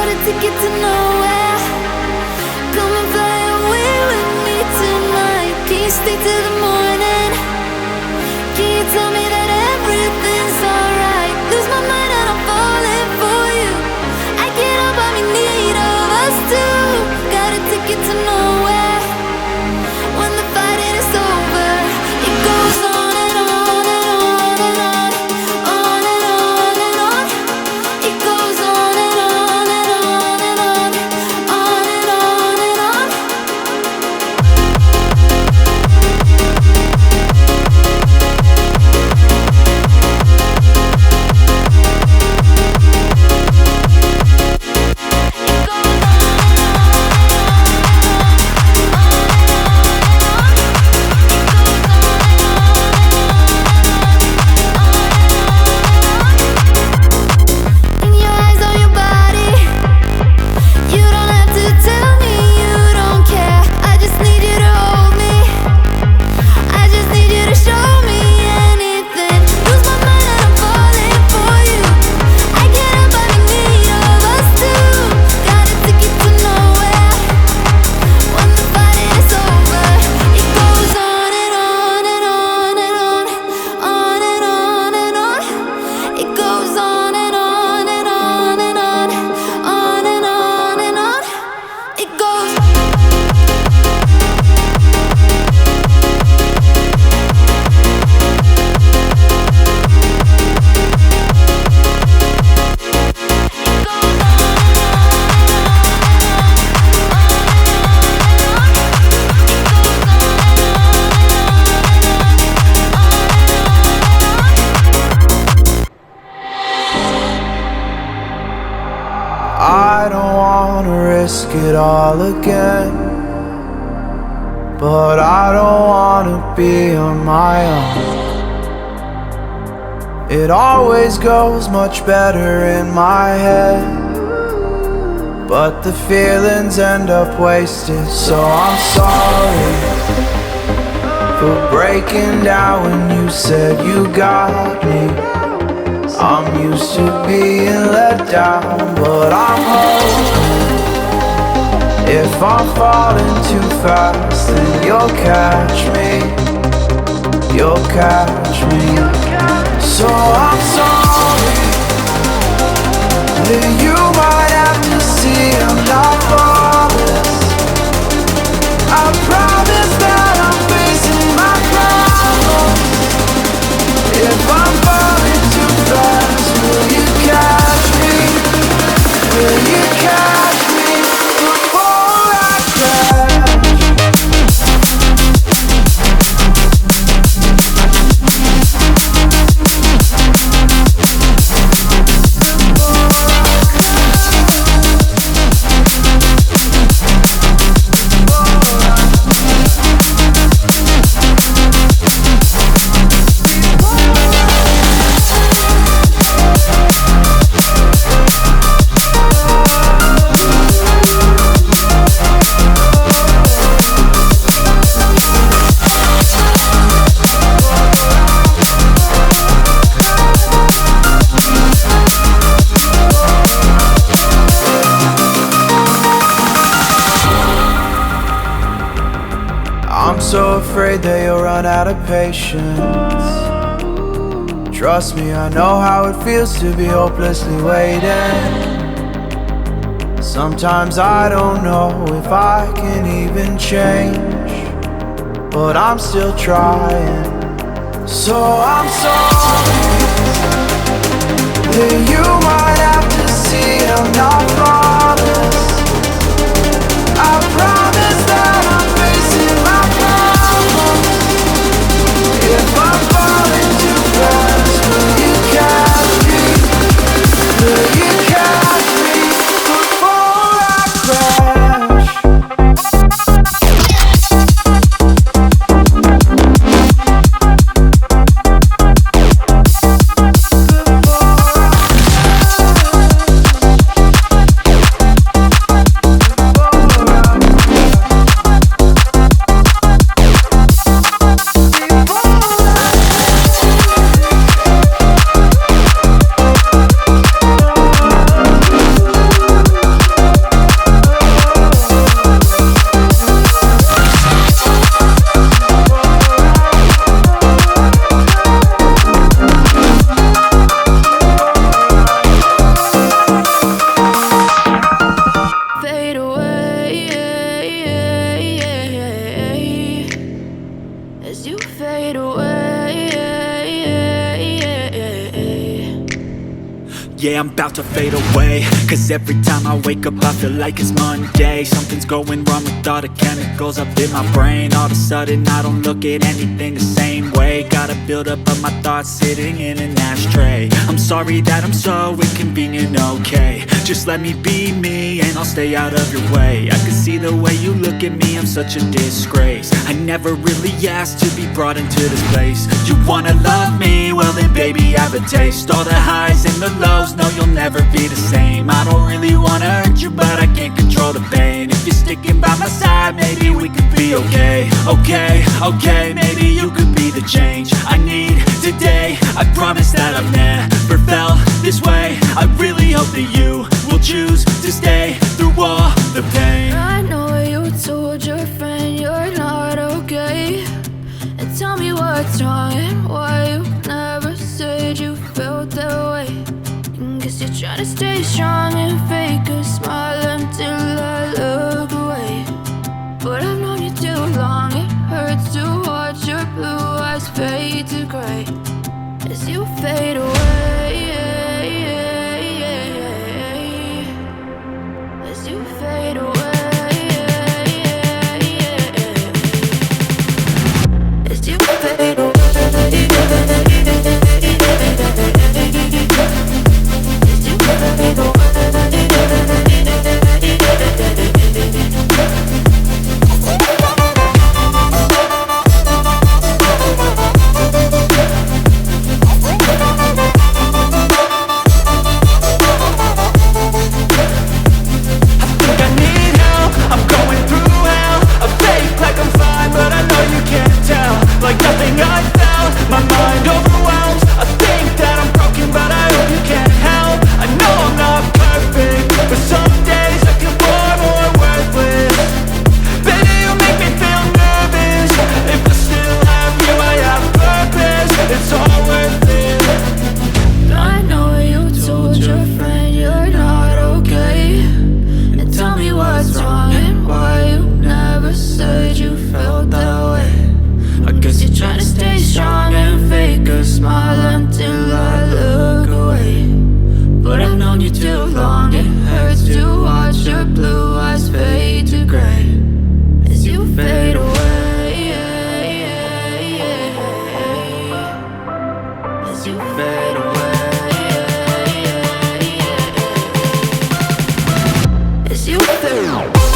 a ticket to nowhere. Come and fly away with me tonight. Can you stay till the morning? Can you tell me that everything's alright? Lose my mind and I'm falling for you. I can't help but be in need of us two. Got a ticket to nowhere. When the fighting is over, it goes on and on and on and on, on and on and on. It goes on and on and on and on, on and on and on. In your eyes, on your body, you don't have to tell me you don't care. I just need you to hold me. I just need you to show me anything. Lose my mind and I'm falling for you. I can't help but be in need of us two. Got a ticket to nowhere. When the fighting is over, it goes on and on and on and on, on and on and on. It goes on and on and on and on, on and on and on. It goes. I don't wanna risk it all again, but I don't wanna be on my own. It always goes much better in my head, but the feelings end up wasted. So I'm sorry for breaking down when you said you got me. I'm used to being let down, but I'm hoping if I'm falling too fast, then you'll catch me. You'll catch me. So I'm sorry that you might have to see I'm not flawless. I promise that I'm facing my problems. If I'm falling too fast, will you catch me? Will you catch me before I crash? I'm so afraid that you'll run out of patience. Trust me, I know how it feels to be hopelessly waiting. Sometimes I don't know if I can even change, but I'm still trying. So I'm sorry that you might have to see I'm not flawless. I promise that I'm facing my problems. If I'm falling too fast, will you catch me? Will you catch me before I crash? Before I Yeah, I'm about to fade away, cause every time I wake up I feel like it's Monday. Something's going wrong with all the chemicals up in my brain. All of a sudden I don't look at anything the same way. Got a buildup of my thoughts sitting in an ashtray. I'm sorry that I'm so inconvenient, okay. Just let me be me and I'll stay out of your way. I can see the way you look at me, I'm such a disgrace. I never really asked to be brought into this place. You wanna love me? Well then baby I have a taste. All the highs and the lows, no you'll never be the same. I don't really wanna hurt you but I can't control the pain. If you're sticking by my side maybe we could be okay. Okay, maybe you could be the change I need today. I promise that I've never felt this way. I really hope that you will choose to stay through all the pain. I know you told your friend you're not okay, and tell me what's wrong and why you never said you felt that way. Guess you're trying to stay strong and fake a smile until I look away. But I've known you too long, it hurts to watch your blue eyes fade to gray as you fade away. As you fade away. As you fade away. As you fade away.